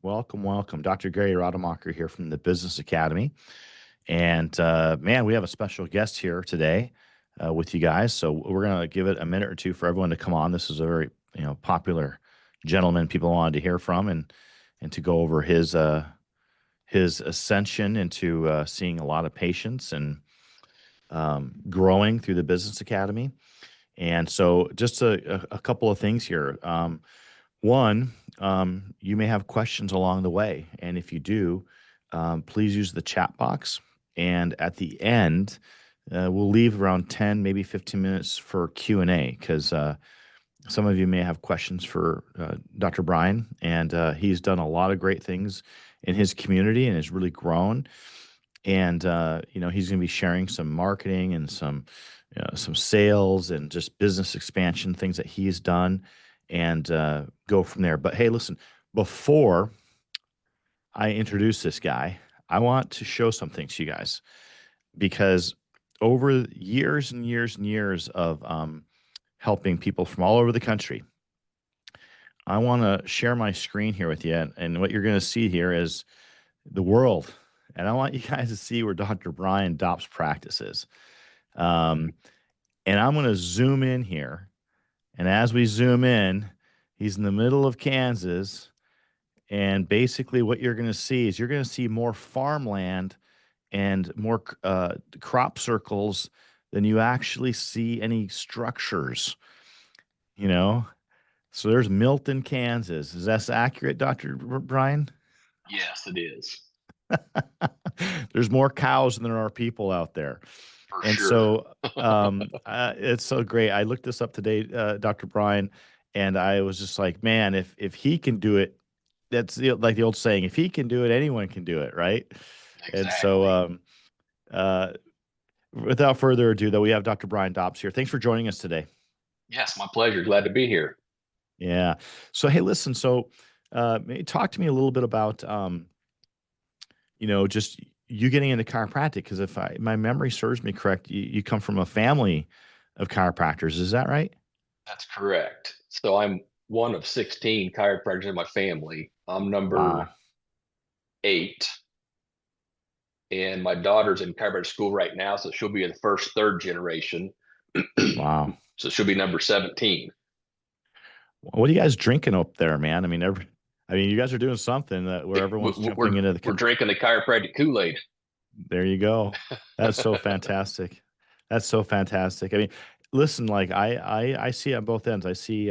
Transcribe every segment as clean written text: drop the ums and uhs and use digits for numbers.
Welcome, welcome. Dr. Gary Rademacher here from the Business Academy. And man, we have a special guest here today with you guys. So we're going to give it a minute or two for everyone to come on. This is a very popular gentleman people wanted to hear from, and to go over his ascension into seeing a lot of patients and growing through the Business Academy. And so just a couple of things here. One, you may have questions along the way, and if you do, please use the chat box. And at the end, we'll leave around 10, maybe 15 minutes for Q&A, because some of you may have questions for Dr. Brian, and he's done a lot of great things in his community and has really grown. And he's going to be sharing some marketing and some sales and just business expansion things that he's done, and go from there. But hey, listen, before I introduce this guy, I want to show something to you guys, because over years and years and years of helping people from all over the country, I want to share my screen here with you. And what you're going to see here is the world. And I want you guys to see where Dr. Brian Dopps practices. And I'm going to zoom in here. And as we zoom in, he's in the middle of Kansas. And basically what you're going to see is you're going to see more farmland and more crop circles than you actually see any structures, you know? So there's Milton, Kansas. Is that accurate, Dr. Brian? Yes, it is. There's more cows than there are people out there. For And sure. so it's so great. I looked this up today, Dr. Brian, and I was just like, man, if he can do it, that's like the old saying, if he can do it, anyone can do it, right? And so Exactly. without further ado, though, we have Dr. Brian Dobbs here. Thanks for joining us today. Yes, my pleasure. Glad to be here. Yeah. So, hey, listen, so talk to me a little bit about, just you getting into chiropractic, because if my memory serves me correct, you come from a family of chiropractors. Is that right? That's correct. So I'm one of 16 chiropractors in my family. I'm Wow. number 8, and my daughter's in chiropractic school right now, so she'll be in the first, third generation. Wow. So she'll be number 17. What are you guys drinking up there, man? I mean, you guys are doing something where everyone's jumping into We're drinking the chiropractic Kool-Aid. There you go. That's so fantastic. That's so fantastic. I mean, listen, like I see on both ends. I see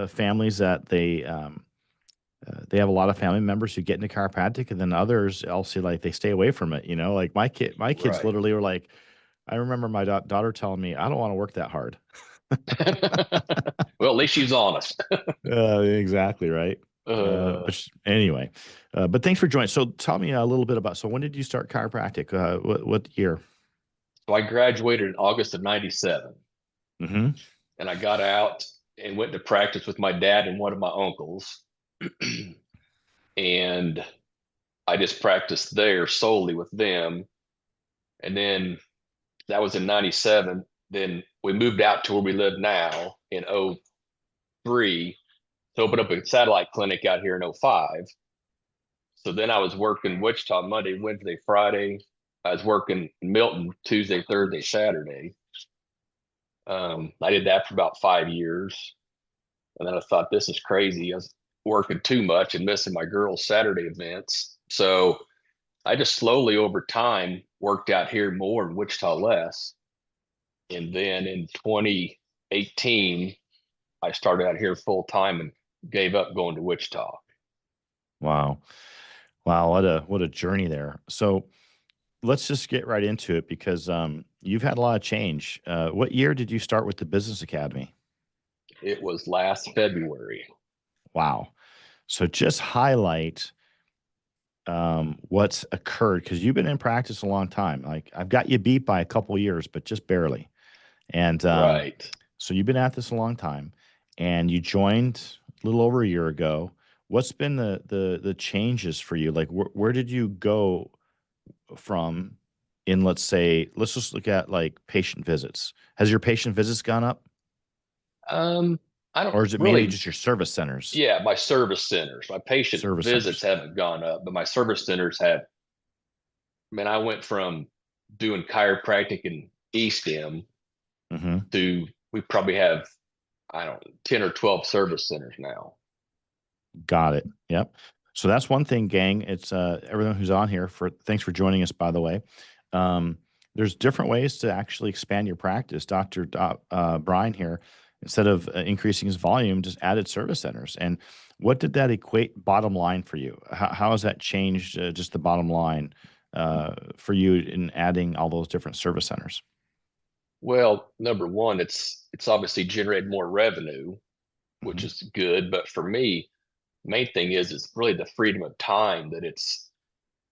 families that they have a lot of family members who get into chiropractic, and then others I'll see like they stay away from it. Like my kids Right. literally were like, I remember my daughter telling me, I don't want to work that hard. Well, at least she's honest. Exactly right. Uh, Anyway, but thanks for joining. So tell me a little bit about. So when did you start chiropractic? What year? so I graduated in August of 97. Hmm. And I got out and went to practice with my dad and one of my uncles. And I just practiced there solely with them. And then that was in 97. Then we moved out to where we live now in '03 to open up a satellite clinic out here in '05. So then I was working Wichita Monday, Wednesday, Friday. I was working Milton Tuesday, Thursday, Saturday. I did that for about 5 years. And then I thought, this is crazy. I was working too much and missing my girls' Saturday events. So I just slowly over time worked out here more and Wichita less. And then in 2018, I started out here full time and gave up going to Wichita. Wow. Wow, what a journey there. So let's just get right into it, because you've had a lot of change. What year did you start with the Business Academy? It was last February. Wow. So just highlight what's occurred, because you've been in practice a long time. Like I've got you beat by a couple years, but just barely. And Right. so you've been at this a long time, and you joined a little over a year ago. What's been the changes for you? Like where did you go from in, let's just look at like patient visits. Has your patient visits gone up? Um, I don't Or is it mainly really, just your service centers? yeah, my service centers, my patient Service visits centers. haven't gone up, but my service centers have. Man, I went from doing chiropractic in East End Hmm. to we probably have, I don't know, 10 or 12 service centers now. Got it. Yep. So that's one thing, gang. It's everyone who's on here for thanks for joining us, by the way. Um, there's different ways to actually expand your practice. Brian here, instead of increasing his volume, just added service centers. And what did that equate bottom line for you? How has that changed just the bottom line for you in adding all those different service centers? Well, number one, it's obviously generated more revenue, which Hmm. is good. But for me, main thing is really the freedom of time that it's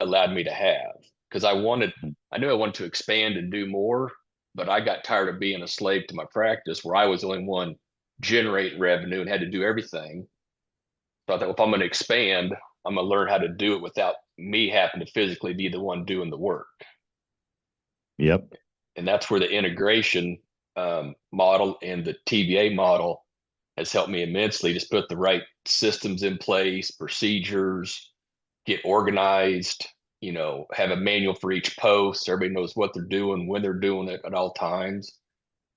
allowed me to have. Because I knew I wanted to expand and do more, but I got tired of being a slave to my practice where I was the only one generating revenue and had to do everything. So I thought, well, if I'm going to expand, I'm going to learn how to do it without me having to physically be the one doing the work. Yep. And that's where the integration model and the TBA model has helped me immensely. Just put the right systems in place, procedures, get organized, have a manual for each post. So everybody knows what they're doing, when they're doing it at all times.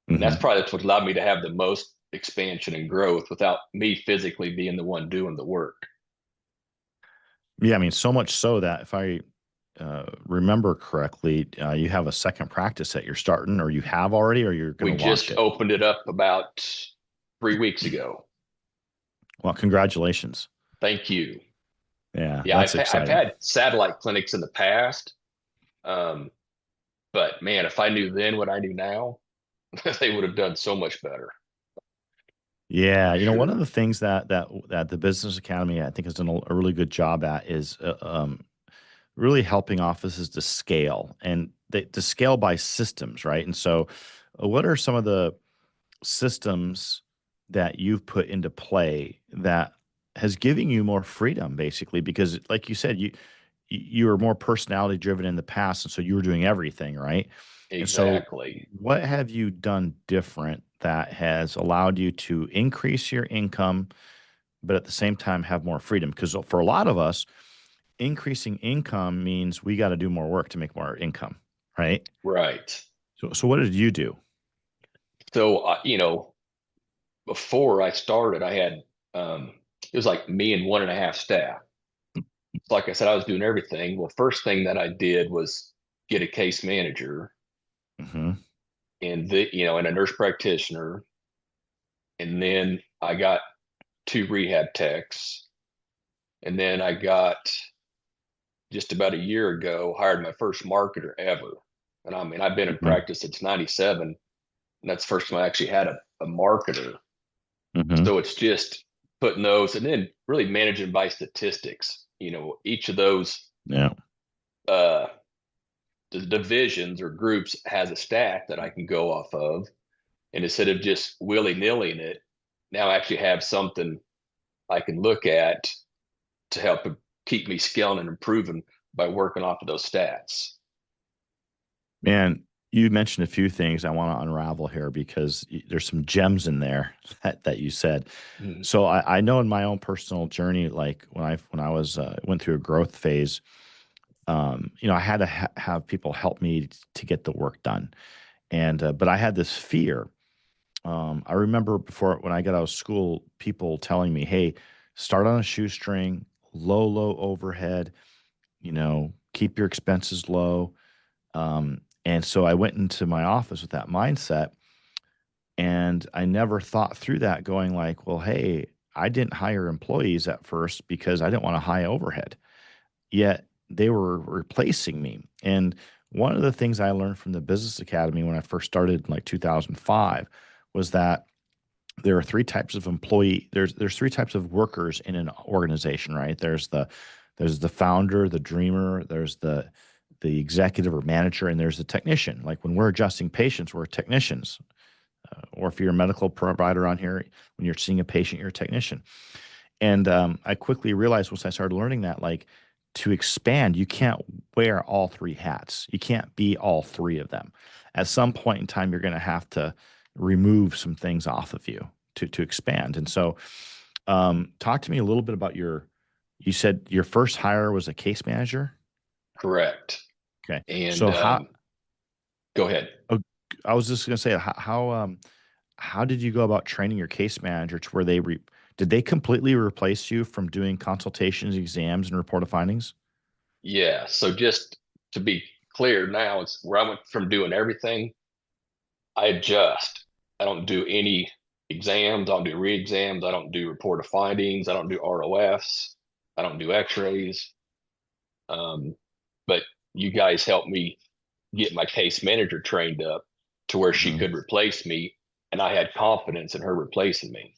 And Hmm. that's what allowed me to have the most expansion and growth without me physically being the one doing the work. Yeah, I mean, so much so that if I remember correctly, you have a second practice that you're starting, or you have already, or you're going We to launch just it. opened it up about 3 weeks ago. Well, congratulations. Thank you. Yeah, Yeah, that's I've exciting. had satellite clinics in the past, um, but man, if I knew then what I knew now, they would have done so much better Yeah, for one of sure. the things that the Business Academy I think has done a really good job at is really helping offices to scale and to scale by systems, right? And so, what are some of the systems that you've put into play that has given you more freedom, basically? Because, like you said, you were more personality driven in the past, and so you were doing everything, right? And so, Exactly. what have you done different that has allowed you to increase your income, but at the same time have more freedom? Because for a lot of us, increasing income means we got to do more work to make more income, right? Right. So what did you do? So, before I started, I had, it was like me and one and a half staff. So like I said, I was doing everything. Well, first thing that I did was get a case manager Hmm. and a nurse practitioner. And then I got two rehab techs. And then I got just about a year ago, hired my first marketer ever. And I mean, I've been in Hmm. practice since 97, and that's the first time I actually had a marketer. Hmm. So it's just putting those and then really managing by statistics. Each of those Yeah. uh, the divisions or groups has a stat that I can go off of. And instead of just willy nillying it, now I actually have something I can look at to help keep me scaling and improving by working off of those stats. Man, you mentioned a few things I want to unravel here because there's some gems in there that you said. Mhm. So I know in my own personal journey, like when I was went through a growth phase, I had to have people help me to get the work done, and but I had this fear. I remember before when I got out of school, people telling me, "Hey, start on a shoestring, low overhead. Keep your expenses low." And so I went into my office with that mindset, and I never thought through that, going like, "Well, hey, I didn't hire employees at first because I didn't want a high overhead. Yet they were replacing me." And one of the things I learned from the Business Academy when I first started in like 2005 was that there are three types of employee. There's three types of workers in an organization, right? There's the founder, the dreamer, there's the executive or manager, and there's the technician. Like when we're adjusting patients, we're technicians. Or if you're a medical provider on here, when you're seeing a patient, you're a technician. And I quickly realized once I started learning that, like, to expand, you can't wear all three hats. You can't be all three of them. At some point in time, you're going to have to remove some things off of you to expand. And so, talk to me a little bit about you said your first hire was a case manager. Correct. Okay. And So go ahead. oh, I was just going to say, how did you go about training your case manager to where did they completely replace you from doing consultations, exams, and report of findings? Yeah. So just to be clear now, it's where I went from doing everything. I adjust. I don't do any exams. I don't do re-exams. I don't do report of findings. I don't do ROFs. I don't do x-rays. Um, but you guys helped me get my case manager trained up to where she Mhm, could replace me. And I had confidence in her replacing me.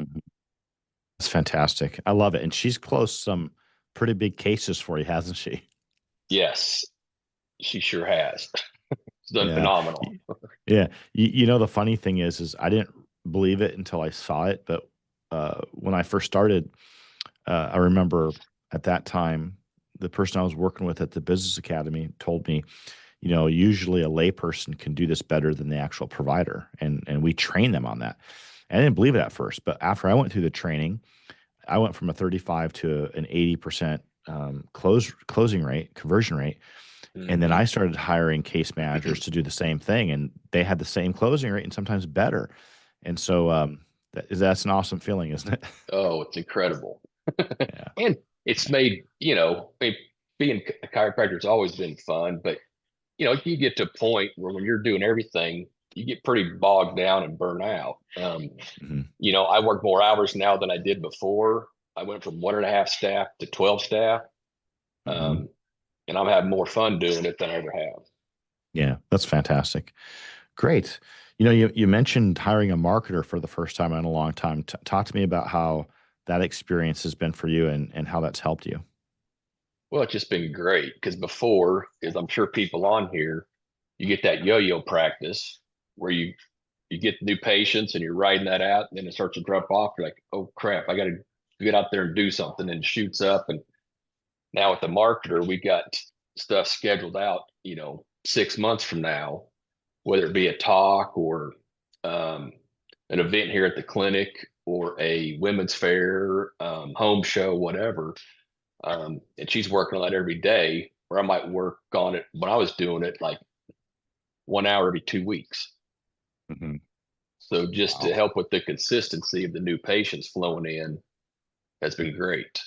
mhm. That's fantastic. I love it. And she's closed some pretty big cases for you, hasn't she? Yes, she sure has. It's done Yeah. phenomenal. Yeah. The funny thing is I didn't believe it until I saw it. But when I first started, I remember at that time, the person I was working with at the business academy told me, usually a layperson can do this better than the actual provider. And we train them on that. And I didn't believe it at first, but after I went through the training, I went from a 35 to an 80% closing rate, conversion rate. And then Hmm. I started hiring case managers to do the same thing, and they had the same closing rate and sometimes better. And so that's an awesome feeling, isn't it? Oh, it's incredible. Yeah. And it's made, I mean, being a chiropractor has always been fun, but you get to a point where when you're doing everything, you get pretty bogged down and burn out. Hmm. I work more hours now than I did before. I went from 1.5 staff to 12 staff. Hmm. Um, and I'm having more fun doing it than I ever have. Yeah, that's fantastic. Great. You mentioned hiring a marketer for the first time in a long time. Talk to me about how that experience has been for you and how that's helped you. Well, it's just been great because before, as I'm sure people on here, you get that yo-yo practice where you get new patients and you're riding that out, and then it starts to drop off. You're like, oh crap, I got to get out there and do something, and it shoots up. And now with the marketer, we got stuff scheduled out, 6 months from now, whether it be a talk or um, an event here at the clinic or a women's fair, home show, whatever. And she's working on that every day, where I might work on it when I was doing it like 1 hour every 2 weeks. Hmm. So just to Wow. help with the consistency of the new patients flowing in has been great.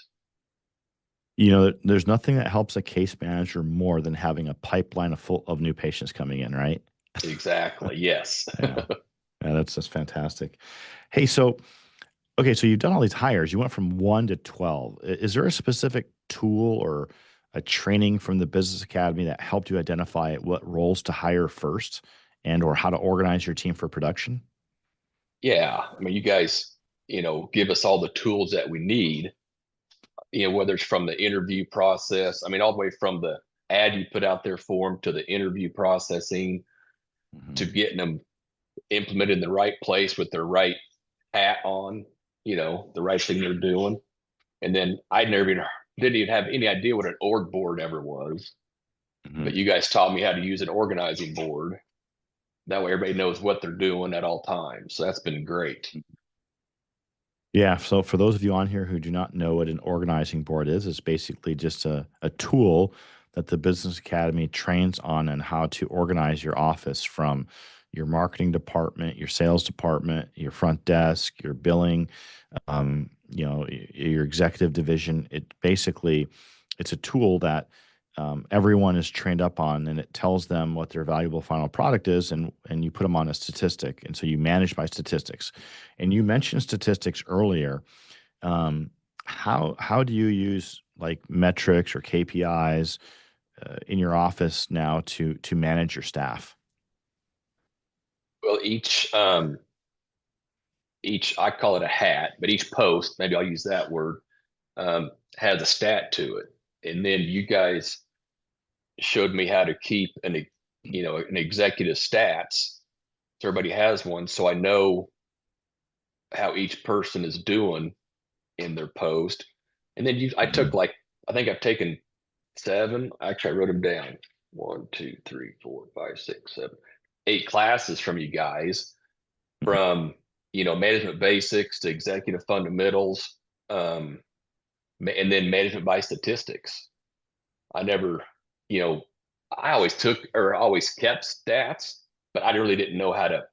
There's nothing that helps a case manager more than having a pipeline of new patients coming in, right? Exactly. Yes. Yeah. Yeah, that's fantastic. Hey, so okay, so you've done all these hires. You went from 1 to 12. Is there a specific tool or a training from the business academy that helped you identify what roles to hire first and or how to organize your team for production? Yeah. I mean, you guys, give us all the tools that we need, whether it's from the interview process, I mean, all the way from the ad you put out there for them to the interview processing to Mhm, getting them implemented in the right place with their right hat on, the right thing they're doing. And then I never even didn't even have any idea what an org board ever was. mhm. But you guys taught me how to use an organizing board. That way everybody knows what they're doing at all times. So that's been great. Yeah, so for those of you on here who do not know what an organizing board is, it's basically just a tool that the Business Academy trains on and how to organize your office from your marketing department, your sales department, your front desk, your billing, your executive division. It's a tool that everyone is trained up on, and it tells them what their valuable final product is, and you put them on a statistic, and so you manage by statistics. And you mentioned statistics earlier. Um, how do you use like metrics or KPIs in your office now to manage your staff? Well, each I call it a hat, but each post, maybe I'll use that word, has a stat to it. And then you guys showed me how to keep an executive stats. So everybody has one, so I know how each person is doing in their post. And then I took Mhm, like, I think I've taken seven. Actually, I wrote them down. 1, 2, 3, 4, 5, 6, 7, 8 classes from you guys, mhm, from management basics to executive fundamentals, um, and then management by statistics. I never, you know, I always took or always kept stats, but I really didn't know how to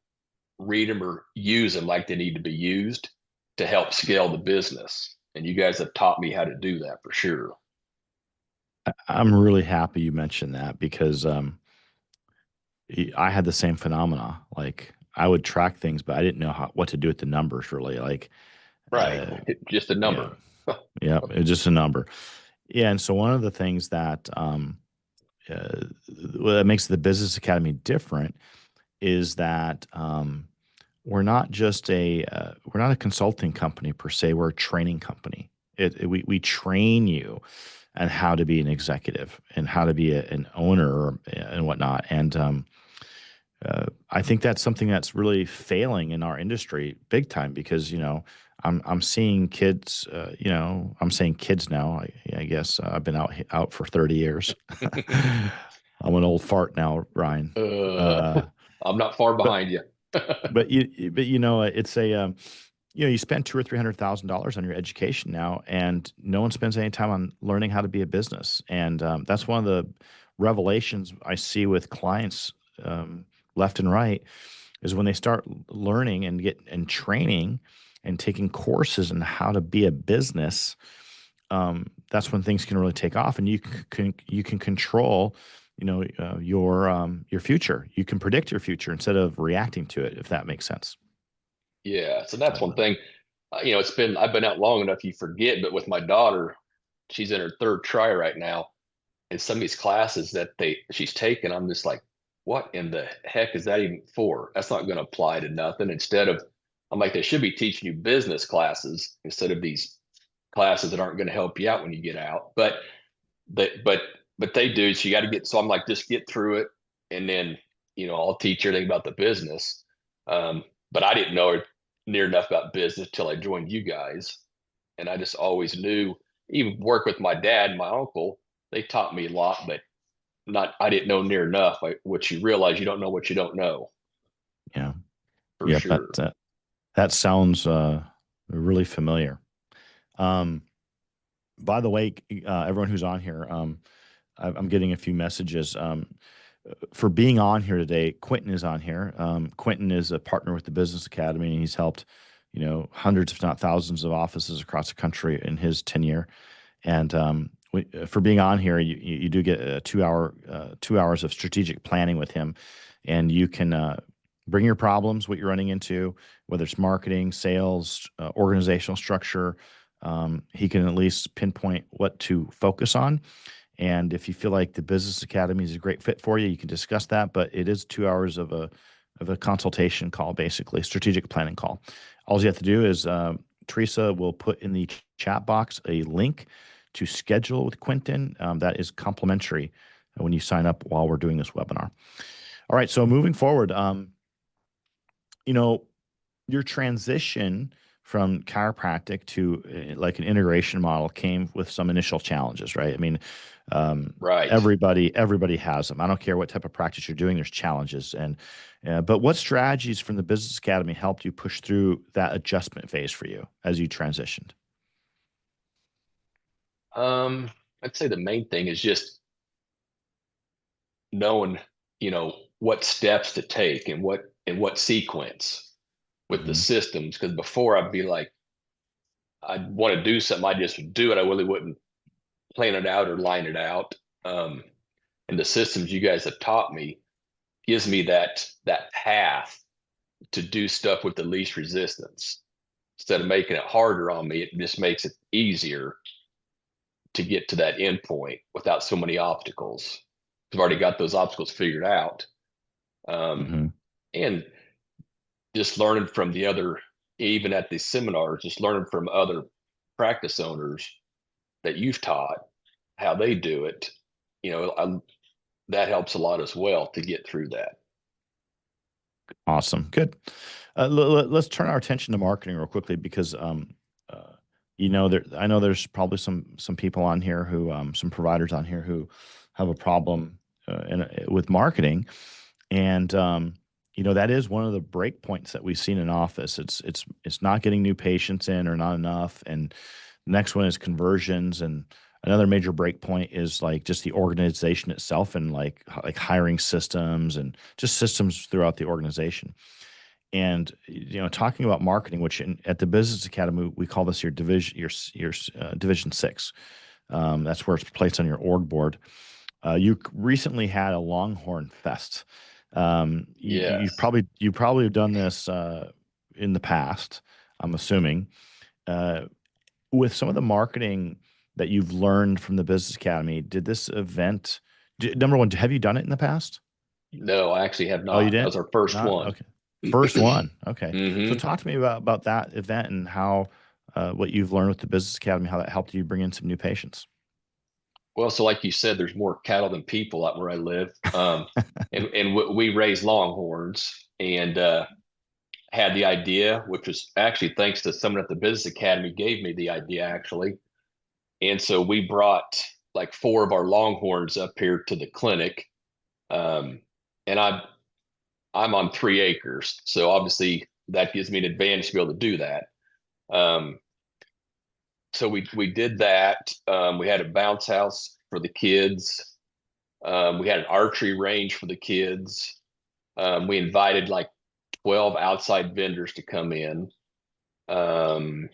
read them or use them like they need to be used to help scale the business. And you guys have taught me how to do that for sure. I'm really happy you mentioned that because I had the same phenomena. Like I would track things, but I didn't know what to do with the numbers really. Like, Right. uh, Just a yeah, number. yeah, it's just a number. Yeah, and so one of the things that that makes the Business Academy different is that we're not a consulting company per se. We're a training company. We train you on how to be an executive and how to be an owner and whatnot. And I think that's something that's really failing in our industry big time because I'm seeing kids. I'm saying kids now. I guess I've been out for 30 years. I'm an old fart now, Ryan. uh, Uh, I'm not far but behind you. it's a you spend $200,000 or $300,000 on your education now, and no one spends any time on learning how to be a business. And that's one of the revelations I see with clients left and right is when they start learning and get and training and taking courses in how to be a business. That's when things can really take off, and you can control, your future. You can predict your future instead of reacting to it, if that makes sense. Yeah. So that's one Uh, thing. I've been out long enough you forget, but with my daughter, she's in her third try right now. And some of these classes that she's taken, I'm just like, what in the heck is that even for? That's not going to apply to nothing. I'm like, they should be teaching you business classes instead of these classes that aren't going to help you out when you get out. They, but, but they do. So you got to get, so I'm like, just get through it. And then, I'll teach you everything about the business. But I didn't know near enough about business till I joined you guys. And I just always knew, even work with my dad and my uncle, they taught me a lot, but I didn't know near enough. What you realize, you don't know what you don't know yeah, for yeah, sure. that sounds really familiar. Um, by the way, everyone who's on here, I'm getting a few messages. For being on here today, Quentin is on here. Quentin is a partner with the Business Academy, and he's helped, hundreds, if not thousands, of offices across the country in his tenure. And for being on here, you do get a 2 hour 2 hours of strategic planning with him, and you can bring your problems, what you're running into, whether it's marketing, sales, organizational structure. He can at least pinpoint what to focus on, and if you feel like the Business Academy is a great fit for you, you can discuss that. But it is 2 hours of a consultation call, basically strategic planning call. All you have to do is Teresa will put in the chat box a link to schedule with Quentin. That is complimentary when you sign up while we're doing this webinar. All right, so moving forward, you know, your transition from chiropractic to like an integration model came with some initial challenges, right? I mean, Right. everybody has them. I don't care what type of practice you're doing. There's challenges, and but what strategies from the Business Academy helped you push through that adjustment phase for you as you transitioned? Um, I'd say the main thing is just knowing, what steps to take and what sequence with the Hmm. systems. Because before I'd be like, I'd want to do something, I just would do it. I really wouldn't plan it out or line it out. Um, and the systems you guys have taught me gives me that path to do stuff with the least resistance. Instead of making it harder on me, it just makes it easier to get to that end point without so many obstacles. I've already got those obstacles figured out. Um, Hmm. and just learning from the other, even at these seminars, just learning from other practice owners that you've taught how they do it, that helps a lot as well to get through that. Awesome. Good. Let's turn our attention to marketing real quickly because I know there's probably some people on here who some providers on here who have a problem with marketing, and that is one of the break points that we've seen in office. It's not getting new patients in or not enough. And the next one is conversions. And another major break point is like just the organization itself and like hiring systems and just systems throughout the organization. And talking about marketing, which at the Business Academy we call this your division, your division six. That's where it's placed on your org board. You recently had a Longhorn Fest. Yes. You've probably done this in the past, I'm assuming. Uh, with some of the marketing that you've learned from the Business Academy, did this event, number one, have you done it in the past? No, I actually have Oh, you not. That didn't? was our first Not? one. Okay. First one. Okay. So Hmm. talk to me about that event and how what you've learned with the Business Academy, how that helped you bring in some new patients. Well, so like you said, there's more cattle than people out where I live. And we raise longhorns and had the idea, which was actually thanks to someone at the Business Academy gave me the idea actually. And so we brought like four of our longhorns up here to the clinic. Um, and I'm on 3 acres, so obviously that gives me an advantage to be able to do that. Um, so we did that. We had a bounce house for the kids. We had an archery range for the kids. We invited like 12 outside vendors to come in. Um,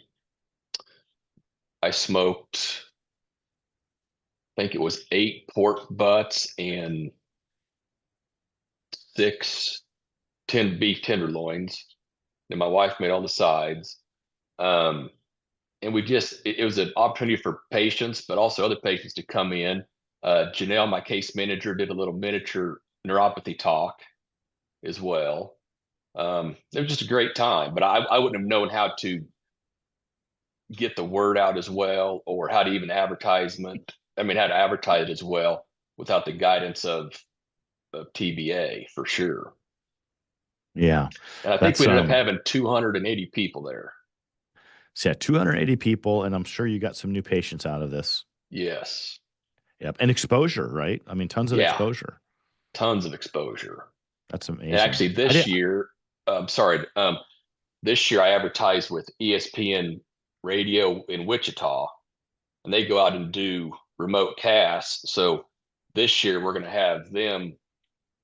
I smoked, I think it was 8 pork butts and 10 beef tenderloins. And my wife made all the sides. Um, and it was an opportunity for patients, but also other patients to come in. Janelle, my case manager, did a little miniature neuropathy talk as well. It was just a great time, but I wouldn't have known how to get the word out as well, or how to even advertisement. I mean, how to advertise it as well without the guidance of TBA for sure. Yeah. And I think we That's ended up having 280 people there. so yeah, 280 people, and I'm sure you got some new patients out of this. Yes. Yep. And exposure, right? I mean, tons of Yeah. exposure. Tons of exposure. That's And amazing. actually, I this did. year, sorry, this year I advertised with ESPN Radio in Wichita, and they go out and do remote casts. So this year we're going to have them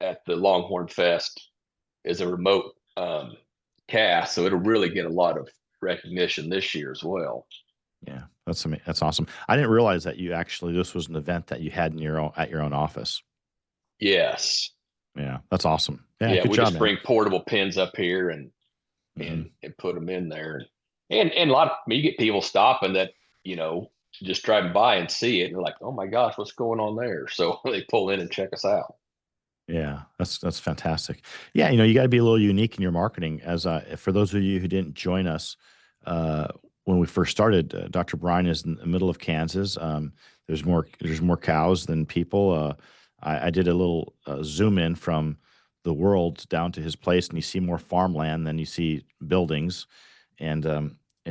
at the Longhorn Fest as a remote cast. So it'll really get a lot of recognition this year as well. Yeah, that's awesome. I didn't realize that this was an event that you had in at your own office. Yes. Yeah, that's awesome. Yeah, Yeah, good we job, just man. bring portable pins up here and Hmm. put them in there. And a lot of I mean, you get people stopping that, you know, just driving by and see it and they're like, oh my gosh, what's going on there? So they pull in and check us out. Yeah, that's fantastic. Yeah, you got to be a little unique in your marketing. As for those of you who didn't join us uh, when we first started, Dr. Bryan is in the middle of Kansas. There's more cows than people. I did a little zoom in from the world down to his place, and you see more farmland than you see buildings. And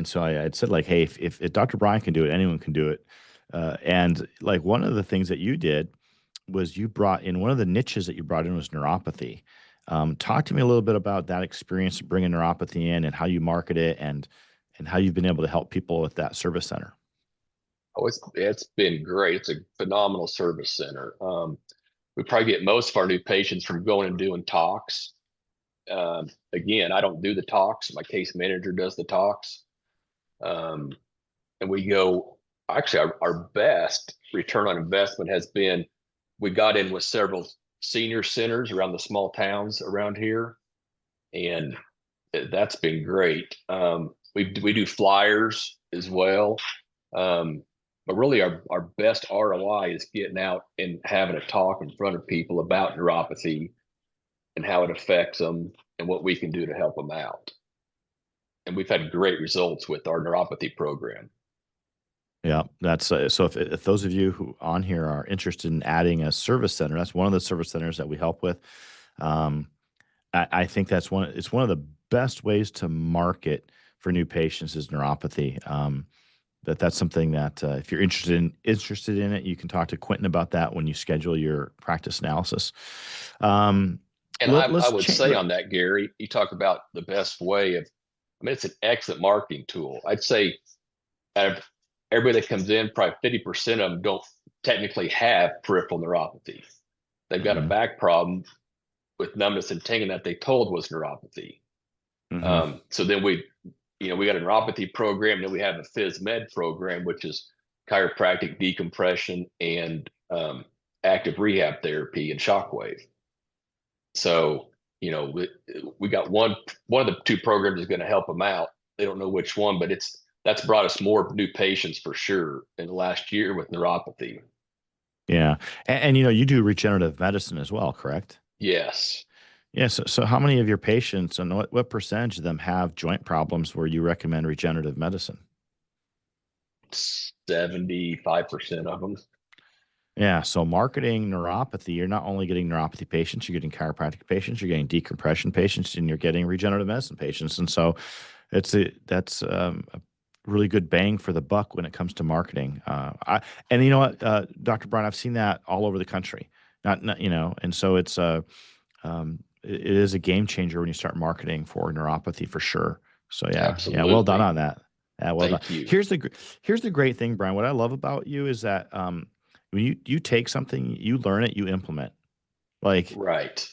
so I had said like, hey, if Dr. Bryan can do it, anyone can do it. And like one of the things that you did was you brought in one of the niches that you brought in was neuropathy. Talk to me a little bit about that experience of bringing neuropathy in and how you market it and how you've been able to help people with that service center. Oh, it's been great. It's a phenomenal service center. We probably get most of our new patients from going and doing talks. Again, I don't do the talks. My case manager does the talks. Um, and we go, actually, our best return on investment has been we got in with several senior centers around the small towns around here. And that's been great. We do flyers as well. Um, but really, our best ROI is getting out and having a talk in front of people about neuropathy and how it affects them and what we can do to help them out. And we've had great results with our neuropathy program. Yeah, that's so. If those of you who on here are interested in adding a service center, that's one of the service centers that we help with. Um, I think that's one. It's one of the best ways to market for new patients is neuropathy. That's something that if you're interested in it, you can talk to Quentin about that when you schedule your practice analysis. Um, And I Let's would change. say on that, Gary, you talk about the best way of, I mean, it's an excellent marketing tool. I'd say out of everybody that comes in, probably 50% of them don't technically have peripheral neuropathy. They've got a Hmm. back problem with numbness and tingling that they told was neuropathy. Hmm. So then we got a neuropathy program, then we have a phys med program, which is chiropractic decompression and active rehab therapy and shockwave. So, we got one of the two programs is going to help them out. They don't know which one, but that's brought us more new patients for sure in the last year with neuropathy. Yeah. And you do regenerative medicine as well, correct? Yes, Yeah. So how many of your patients and what percentage of them have joint problems where you recommend regenerative medicine? 75% of them. Yeah. So marketing neuropathy, you're not only getting neuropathy patients, you're getting chiropractic patients, you're getting decompression patients, and you're getting regenerative medicine patients. And so that's a really good bang for the buck when it comes to marketing. And you know what, Dr. Brown, I've seen that all over the country. Not and so it is a game changer when you start marketing for neuropathy for sure. So yeah, well done Absolutely. on that. Yeah, well done. Thank you. Here's the great thing, Brian. What I love about you is that when you take something, you learn it, you implement. Like, Right.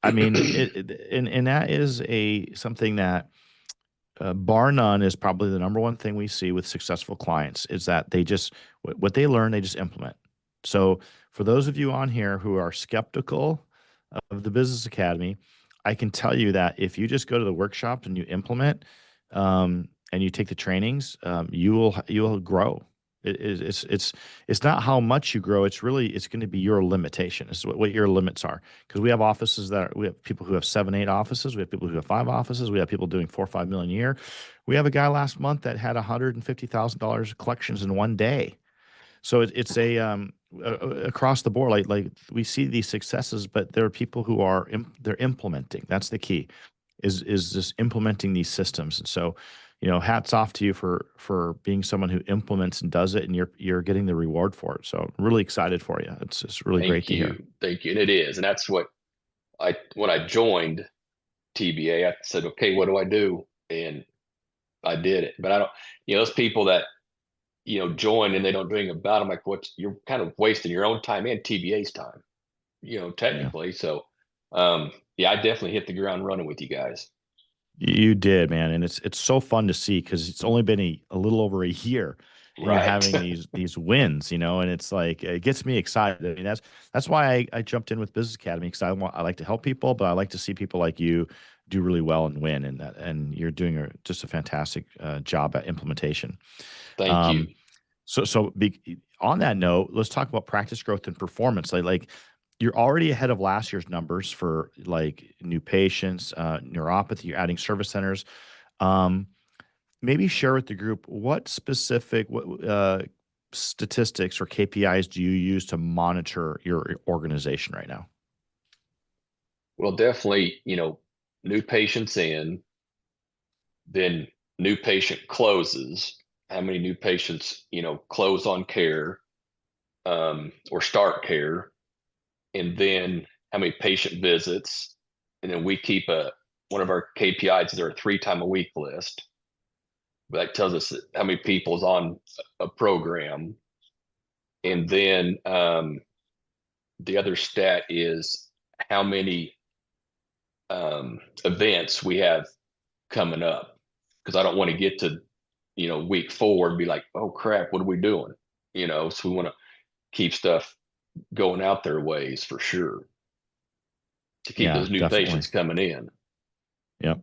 I mean, and that is a something that bar none is probably the number one thing we see with successful clients is that they just what they learn they just implement. So for those of you on here who are skeptical of the Business Academy, I can tell you that if you just go to the workshops and you implement and you take the trainings, you will grow. It's not how much you grow. It's going to be your limitation. It's what your limits are. Because we have offices we have people who have 7, 8 offices. We have people who have 5 offices. We have people doing 4 or 5 million a year. We have a guy last month that had $150,000 of collections in one day. So it's across the board. Like we see these successes, but there are people who are they're implementing. That's the key, is just implementing these systems. And so, hats off to you for being someone who implements and does it, and you're getting the reward for it. So I'm really excited for you. It's really great Thank to hear. you. Thank you. And it is. And that's what when I joined TBA, I said, okay, what do I do? And I did it. But I don't, those people that, join and they don't do anything about it, I'm like, you're kind of wasting your own time and TBA's time, Yeah. technically. So, yeah, I definitely hit the ground running with you guys. You did, man, and it's so fun to see because it's only been a little over a year, and you're Right. having these wins, and it's like it gets me excited. I mean, that's why I jumped in with Business Academy because I like to help people, but I like to see people like you do really well and win, and you're doing just a fantastic job at implementation. Thank you. Um, on that note, let's talk about practice growth and performance. Like you're already ahead of last year's numbers for like new patients, neuropathy. You're adding service centers. Um, Maybe share with the group what specific statistics or KPIs do you use to monitor your organization right now? Well, definitely, new patients in, then new patient closes. How many new patients, close on care or start care, and then how many patient visits, and then we keep one of our KPIs is our 3 time a week list. That tells us how many people is on a program, and then the other stat is how many events we have coming up. Because I don't want to get to week 4 and be like, oh crap, what are we doing? So we want to keep stuff going out their ways for sure to keep Yeah, those new definitely. patients coming in. Yep.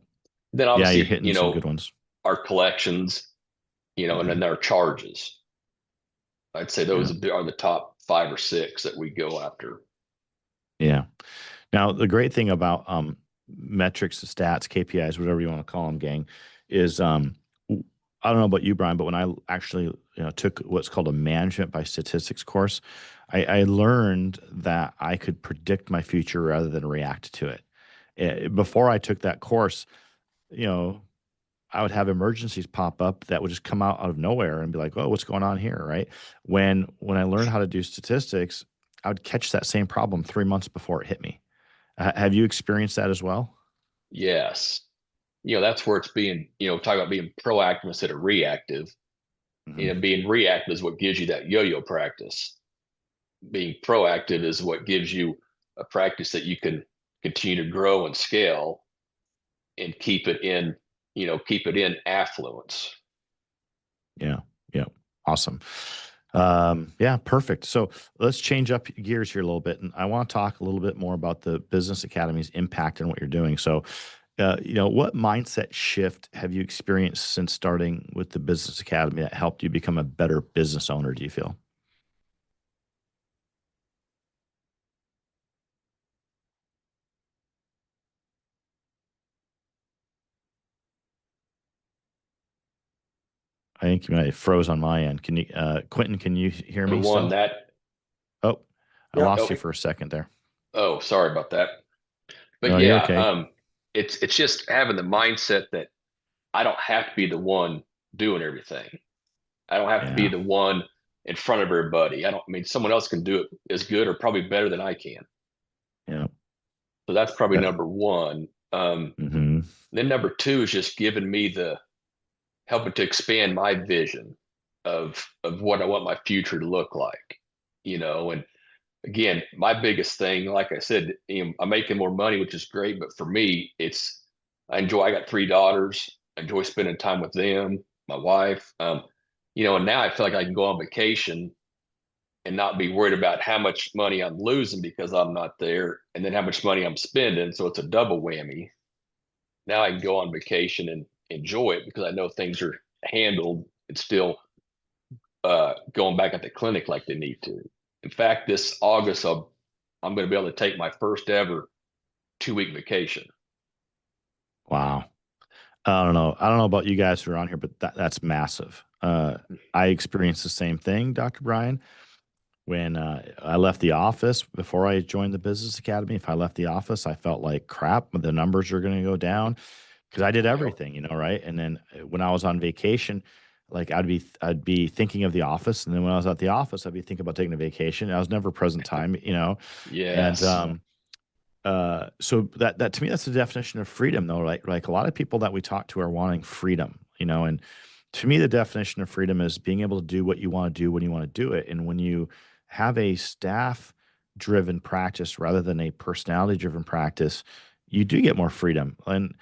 Then Yeah, you're obviously, hitting some good ones. our collections, and Hmm. then our charges. I'd say Yeah. those are the top 5 or 6 that we go after. Yeah. Now, the great thing about metrics, stats, KPIs, whatever you want to call them, gang, is I don't know about you, Brian, but when I actually took what's called a management by statistics course, I learned that I could predict my future rather than react to it. Before I took that course, you know, I would have emergencies pop up that would just come out of nowhere and be like, "Oh, what's going on here?" Right? When I learned how to do statistics, I would catch that same problem 3 months before it hit me. Have you experienced that as well? Yes. That's where it's being, talk about being proactive instead of reactive. Hmm. Being reactive is what gives you that yo-yo practice. Being proactive is what gives you a practice that you can continue to grow and scale and keep it in affluence. Yeah. Yeah. Awesome. Yeah, perfect. So let's change up gears here a little bit. And I want to talk a little bit more about the Business Academy's impact and what you're doing. So, what mindset shift have you experienced since starting with the Business Academy that helped you become a better business owner, do you feel? I think you might have froze on my end. Can you, Quentin, can you hear Number me one, still? that Oh, I Yep. lost oh you for a second there. oh sorry about that. But No, you're yeah, okay. it's just having the mindset that I don't have to be the one doing everything. I don't have to be Yeah. the one in front of everybody. I mean, someone else can do it as good or probably better than I can. Yeah. So that's probably Yeah. number one. Hmm. Then number two is just giving me the helping to expand my vision of what I want my future to look like. And again, my biggest thing, like I said, I'm making more money, which is great. But for me, I got three daughters. I enjoy spending time with them, my wife. And now I feel like I can go on vacation and not be worried about how much money I'm losing because I'm not there, and then how much money I'm spending. So it's a double whammy. Now I can go on vacation and enjoy it because I know things are handled and still going back at the clinic like they need to. In fact, this August, I'm going to be able to take my first ever 2 week vacation. Wow. I don't know. I don't know about you guys who are on here, but that's massive. I experienced the same thing, Dr. Brian, when I left the office before I joined the Business Academy. If I left the office, I felt like crap. The numbers are going to go down because I did Yep. everything, right? And then when I was on vacation, like I'd be thinking of the office, and then when I was at the office, I'd be thinking about taking a vacation. I was never present time. And Yes. so that to me, that's the definition of freedom, though, right? Like a lot of people that we talk to are wanting freedom. And to me, the definition of freedom is being able to do what you want to do when you want to do it. And when you have a staff driven practice rather than a personality driven practice, you do get more freedom. And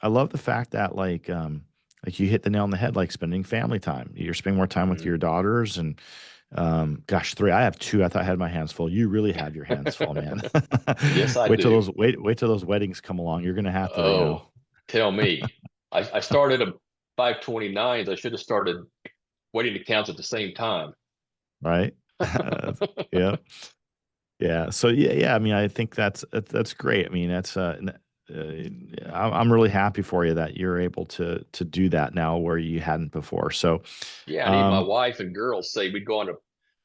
I love the fact that like you hit the nail on the head, like spending family time. You're spending more time with Mhm. your daughters and gosh, three. I have two. I thought I had my hands full. You really have your hands full, man. Yes, I Wait till do. those weddings come along. You're gonna have to. Oh, tell me. I started a 529s. I should have started waiting accounts at the same time. Right? Yeah. Yeah. So yeah. I mean, I think that's great. I mean, I'm really happy for you that you're able to do that now where you hadn't before. So, Yeah, and even my um, wife and girls say we'd go on a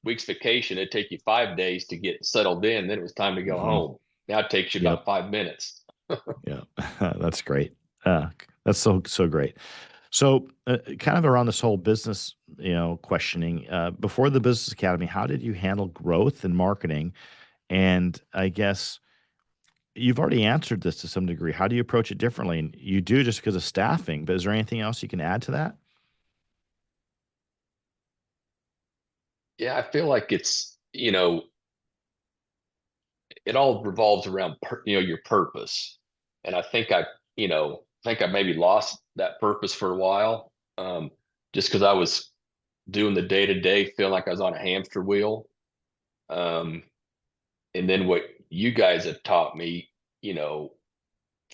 week's vacation. It'd take you 5 days to get settled in. Then it was time to go mhm. home. Now it takes you Yep. about 5 minutes. Yeah. That's great. That's so great. So, kind of around this whole business, questioning, before the Business Academy, how did you handle growth and marketing? And I guess you've already answered this to some degree. How do you approach it differently? And you do just because of staffing, but is there anything else you can add to that? Yeah, I feel like it all revolves around your purpose. And I think I maybe lost that purpose for a while, just because I was doing the day to day, feeling like I was on a hamster wheel. Um, and then what you guys have taught me, you know,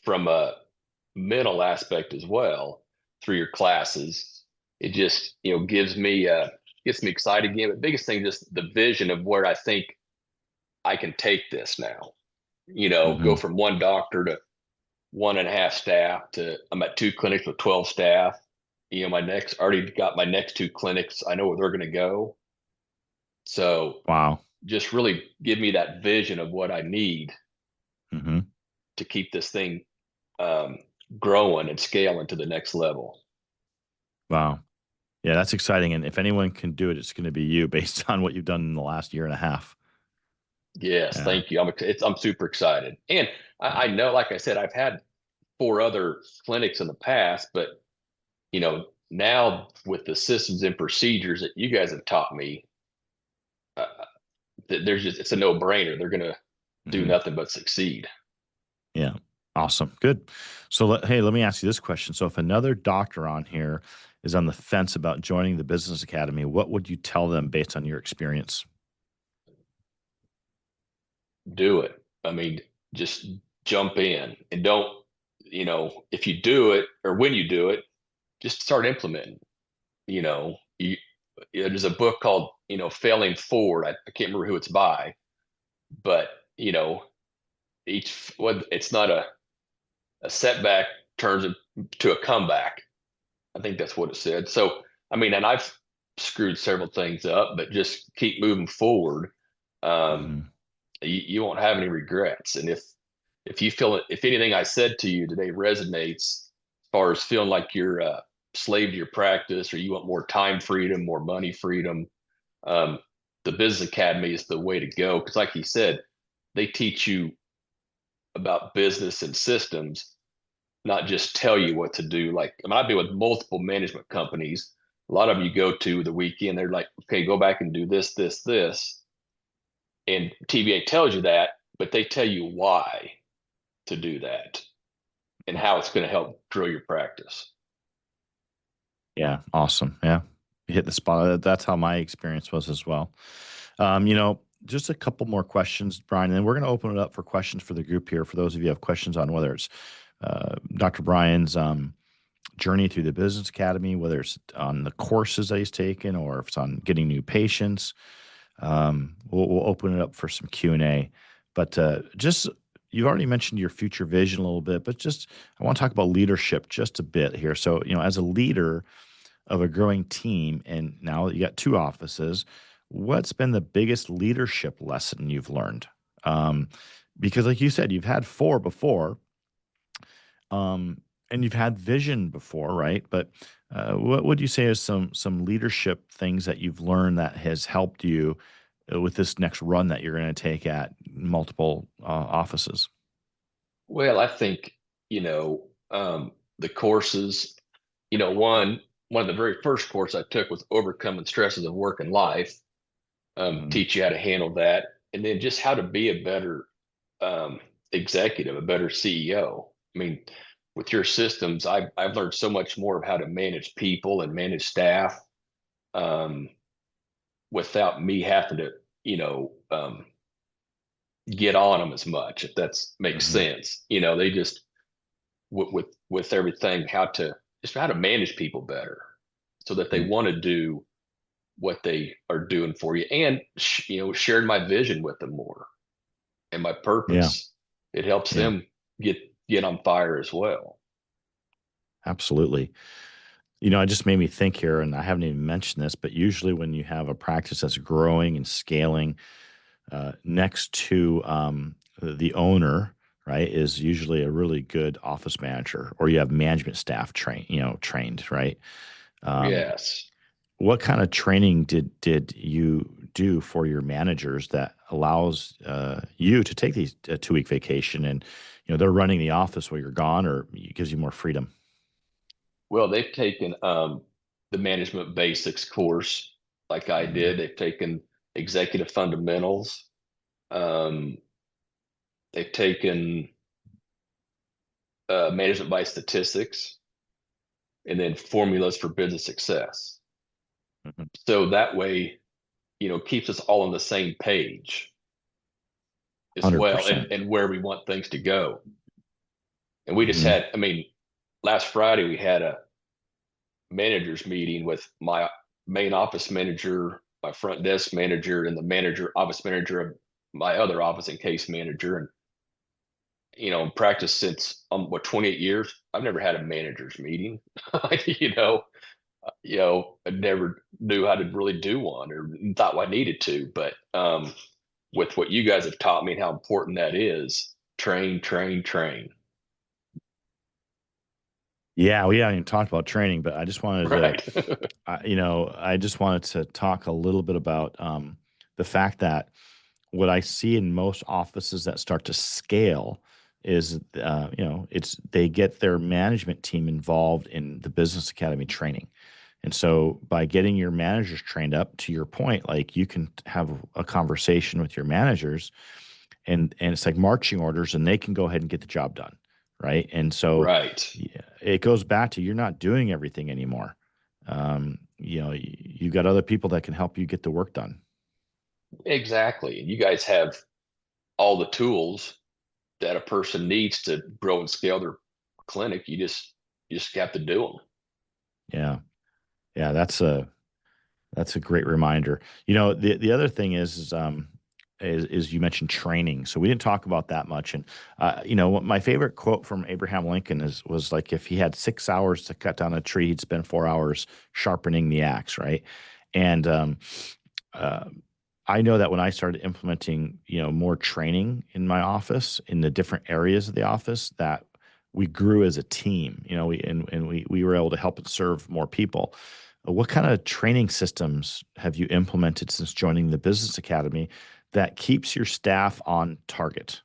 from a mental aspect as well through your classes, it just gets me excited again. But biggest thing, just the vision of where I think I can take this now. Go Hmm. from one doctor to one and a half staff to I'm at two clinics with 12 staff. My next already got my next two clinics. I know where they're going to go. So Wow. just really give me that vision of what I need Hmm. to keep this thing um, growing and scaling to the next level. Wow. Yeah, that's exciting. And if anyone can do it, it's going to be you based on what you've done in the last year and a half. Yes, Yeah. thank you. I'm super excited. And I know, like I said, I've had four other clinics in the past, but now with the systems and procedures that you guys have taught me, uh, there's just it's a no brainer. They're gonna do Mhm. nothing but succeed. Yeah. Awesome. Good. So, hey, let me ask you this question. So, if another doctor on here is on the fence about joining the business academy, what would you tell them based on your experience? Do it. I mean, just jump in and don't, if you do it or when you do it, just start implementing. You there's a book called, Failing Forward. I can't remember who it's by, but you know, each what it's not a setback turns into a comeback. I think that's what it said. So, I mean, and I've screwed several things up, but just keep moving forward. Um, Hmm. you won't have any regrets. And if you feel if anything I said to you today resonates, as far as feeling like you're a slave to your practice, or you want more time freedom, more money freedom, um, the business academy is the way to go. Because, like you said, they teach you about business and systems, not just tell you what to do. Like, I mean, I've been with multiple management companies. A lot of them you go to the weekend, they're like, okay, go back and do this, this, this. And TVA tells you that, but they tell you why to do that and how it's going to help grow your practice. Yeah. Awesome. Yeah. You hit the spot. That's how my experience was as well. Just a couple more questions, Brian, and then we're going to open it up for questions for the group here. For those of you who have questions on whether it's Dr. Brian's journey through the business academy, whether it's on the courses that he's taken or if it's on getting new patients. We'll open it up for some Q&A. But just you've already mentioned your future vision a little bit, but just I want to talk about leadership just a bit here. So, as a leader of a growing team, and now you got two offices, what's been the biggest leadership lesson you've learned? Um, because, like you said, you've had four before, and you've had vision before, right? But what would you say is some leadership things that you've learned that has helped you with this next run that you're going to take at multiple offices? Well, I think, the courses, one of the very first course I took was overcoming stresses of work and life, Mhm. teach you how to handle that, and then just how to be a better executive, a better CEO. I mean, with your systems, I've learned so much more of how to manage people and manage staff, um, without me having to, get on them as much, if that's makes Mhm. sense. They just with everything, how to manage people better so that they Mhm. want to do what they are doing for you, and shared my vision with them more and my Yeah, purpose. It helps yeah, them get get on fire as well. absolutely. It just made me think here, and I haven't even mentioned this, but usually when you have a practice that's growing and scaling, next to the owner, right, is usually a really good office manager, or you have management staff trained, right? Um, Yes. what kind of training did you do for your managers that allows you to take these 2 week vacation and they're running the office while you're gone, or it gives you more freedom? Well, they've taken the management basics course like I Hmm. did. They've taken executive fundamentals. Um, they've taken management by statistics, and then formulas for business success. Hmm. So that way, keeps us all on the same page as well, and 100%. where we want things to go. And we just Hmm. had, I mean, last Friday we had a managers meeting with my main office manager, my front desk manager, and the office manager of my other office and case manager. And practice since 28 years, I've never had a managers meeting. you know, I never knew how to really do one or thought I needed to. But with what you guys have taught me and how important that is, train, train, train. Yeah, we haven't even talked about training, but I just wanted to, Right. I just wanted to talk a little bit about the fact that what I see in most offices that start to scale is it's they get their management team involved in the business academy training. And so by getting your managers trained up, to your point, like you can have a conversation with your managers, and it's like marching orders, and they can go ahead and get the job done, right? And so Right. yeah, it goes back to, you're not doing everything anymore. You've got other people that can help you get the work done. Exactly. And you guys have all the tools that a person needs to grow and scale their clinic. You just have to do them. Yeah, yeah, that's a great reminder. The other thing is you mentioned training. So we didn't talk about that much. And what my favorite quote from Abraham Lincoln was like, if he had 6 hours to cut down a tree, he'd spend 4 hours sharpening the axe, right? And uh, I know that when I started implementing, more training in my office, in the different areas of the office, that we grew as a team. We were able to help and serve more people. What kind of training systems have you implemented since joining the Business Academy that keeps your staff on target?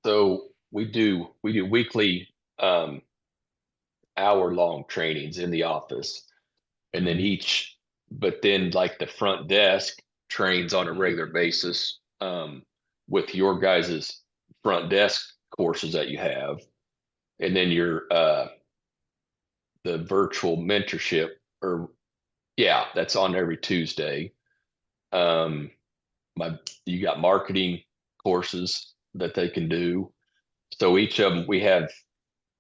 So we do weekly hour long trainings in the office, and then Hmm. but then like the front desk trains on a regular basis with your guys's front desk courses that you have, and then your the virtual mentorship, or yeah, that's on every Tuesday. Um, my you got marketing courses that they can do. So each of them we have.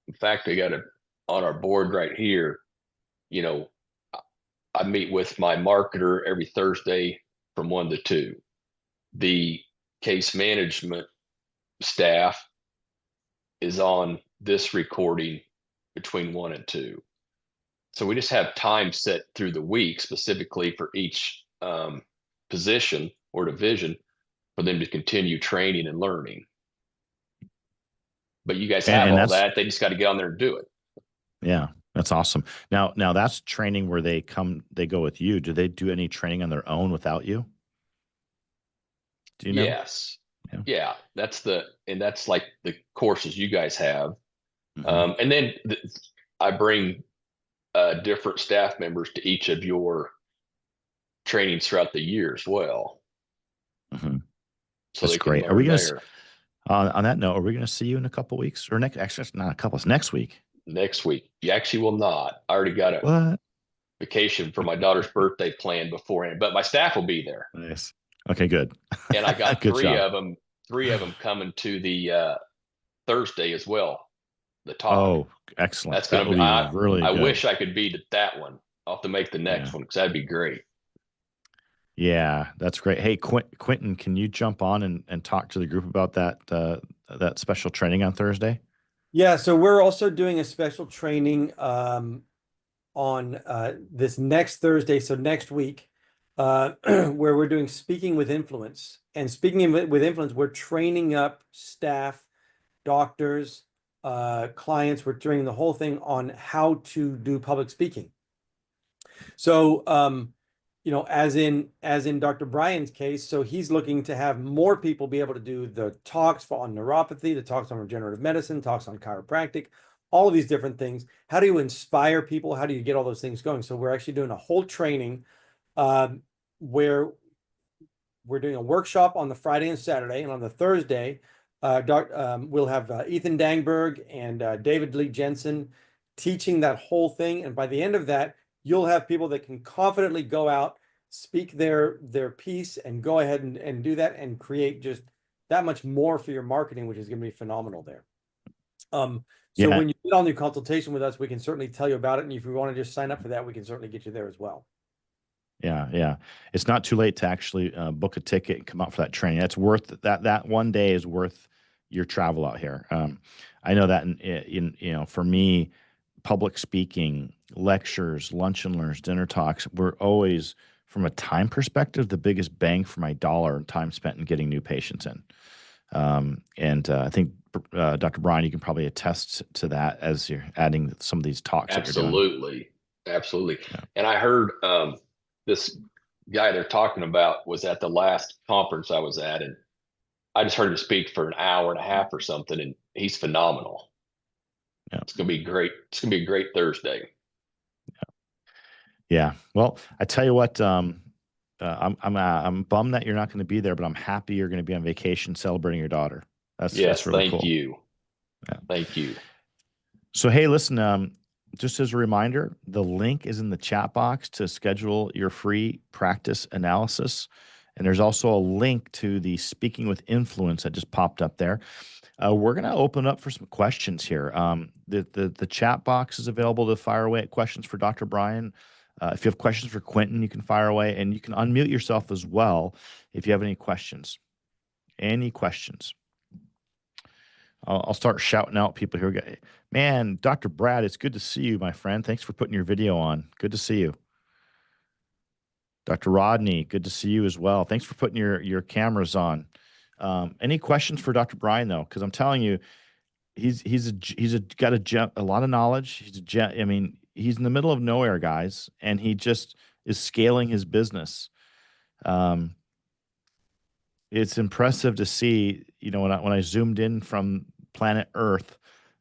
In fact, I got it on our board right here. You know, I meet with my marketer every Thursday from 1 to 2. The case management staff is on this recording between 1 and 2. So we just have time set through the week specifically for each position or division for them to continue training and learning. But you guys And, have and all that's that. They just got to get on there and do it. Yeah, that's awesome. Now that's training where they go with you. Do they do any training on their own without you? Do you know? Yes. Yeah. Yeah. That's like the courses you guys have. Hmm. And then I bring different staff members to each of your trainings throughout the year as well, Hmm. so That's they can great. Are we learn going to, there. on that note, are we going to see you in a couple weeks, or next? Actually, it's not a couple. It's next week. Next week, you actually will not. I already got a What? vacation for my daughter's birthday planned beforehand, but my staff will be there, Nice. Okay, good. and I got Good three job. of them. Three of them coming to the Thursday as well. The talk. Oh, excellent. That's That gonna will be. be I really I good. wish I could be at that one. I'll have to make the next Yeah. one because that'd be great. Yeah, that's great. Hey, Quentin, can you jump on and talk to the group about that special training on Thursday? Yeah, so we're also doing a special training on this next Thursday, so next week, where we're doing speaking with influence. And with influence, we're training up staff, doctors, clients. We're training the whole thing on how to do public speaking. So, as in Dr. Brian's case, so he's looking to have more people be able to do the talks on neuropathy, the talks on regenerative medicine, talks on chiropractic, all of these different things. How do you inspire people? How do you get all those things going? So we're actually doing a whole training where we're doing a workshop on the Friday and Saturday, and on the Thursday, we'll have Ethan Dangberg and David Lee Jensen teaching that whole thing. And by the end of that, you'll have people that can confidently go out, speak their piece, and go ahead and do that and create just that much more for your marketing, which is going to be phenomenal there. So Yeah, when you get on your consultation with us, we can certainly tell you about it. And if you want to just sign up for that, we can certainly get you there as well. yeah, yeah. It's not too late to actually book a ticket and come out for that training. That's worth that one day is worth your travel out here. I know that for me, public speaking, lectures, lunch and learns, dinner talks were always, from a time perspective, the biggest bang for my dollar time spent in getting new patients in. And I think Dr. Brian, you can probably attest to that as you're adding some of these talks that you're doing. Absolutely, absolutely. Yeah. And I heard this guy they're talking about was at the last conference I was at, and I just heard him speak for an hour and a half or something, and he's phenomenal. Yeah. It's gonna be great. It's gonna be a great Thursday. Yeah. Well, I tell you what, I'm bummed that you're not going to be there, but I'm happy you're going to be on vacation celebrating your daughter. That's Yes, really thank cool. you. Yeah. Thank you. So hey, listen, just as a reminder, the link is in the chat box to schedule your free practice analysis. And there's also a link to the Speaking with Influence that just popped up there. We're going to open up for some questions here. The chat box is available to fire away at questions for Dr. Brian. If you have questions for Quentin, you can fire away, and you can unmute yourself as well if you have any questions. Any questions? I'll start shouting out people here. Man, Dr. Brad, it's good to see you, my friend. Thanks for putting your video on. Good to see you. Dr. Rodney, good to see you as well. Thanks for putting your cameras on. Any questions for Dr. Brian though? Because I'm telling you, he's got a lot of knowledge. I mean, he's in the middle of nowhere, guys, and he just is scaling his business. It's impressive to see, you know, when I zoomed in from planet Earth,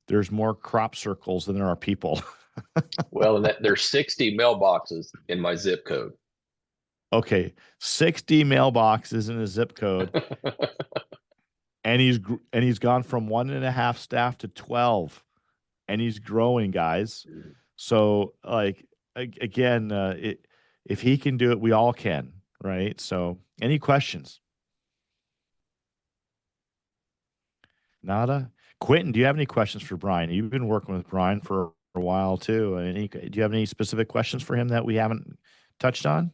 there's more crop circles than there are people. Well, and there's 60 mailboxes in my zip code. Okay, 60 mailboxes in a zip code, and he's gone from 1.5 staff to 12, and he's growing, guys. So like again, if he can do it, we all can, right? So any questions? Nada? Quentin, do you have any questions for Brian? You've been working with Brian for a while too. Do you have any specific questions for him that we haven't touched on?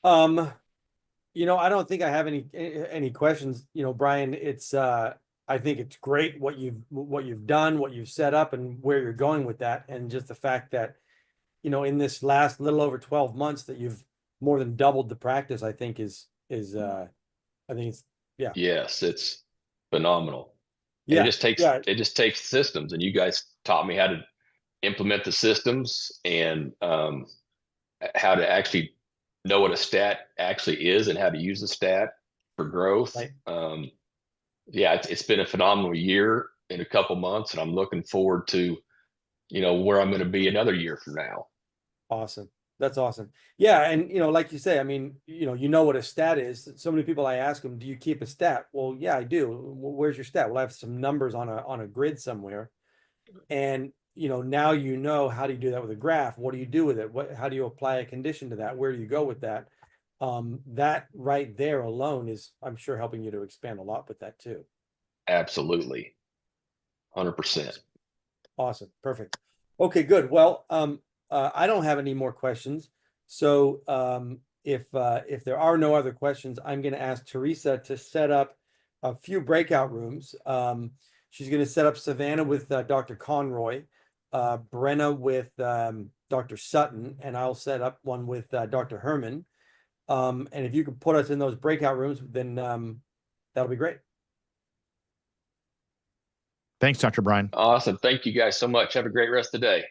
You know, I don't think I have any questions. You know, Brian, it's I think it's great what you've done, what you've set up, and where you're going with that, and just the fact that, you know, in this last little over 12 months that you've more than doubled the practice, I think is I think it's yeah. Yes, it's phenomenal. And Yeah. Yeah. it just takes systems, and you guys taught me how to implement the systems and how to actually know what a stat actually is and how to use the stat for growth. Right. Yeah, it's been a phenomenal year in a couple months, and I'm looking forward to, you know, where I'm going to be another year from now. Awesome. That's awesome. Yeah, and you know, like you say, I mean, you know what a stat is. So many people I ask them, "Do you keep a stat?" Well, yeah, I do. Where's your stat? Well, I have some numbers on a grid somewhere. And you know, now you know how do you do that with a graph? What do you do with it? How do you apply a condition to that? Where do you go with that? That right there alone is, I'm sure, helping you to expand a lot with that too. Absolutely. 100%. Awesome. Perfect. Okay, good. Well, I don't have any more questions. So if there are no other questions, I'm going to ask Teresa to set up a few breakout rooms. She's going to set up Savannah with Dr. Conroy, Brenna with Dr. Sutton, and I'll set up one with Dr. Herman. And if you could put us in those breakout rooms, then that'll be great. Thanks, Dr. Brian. Awesome. Thank you guys so much. Have a great rest of the day.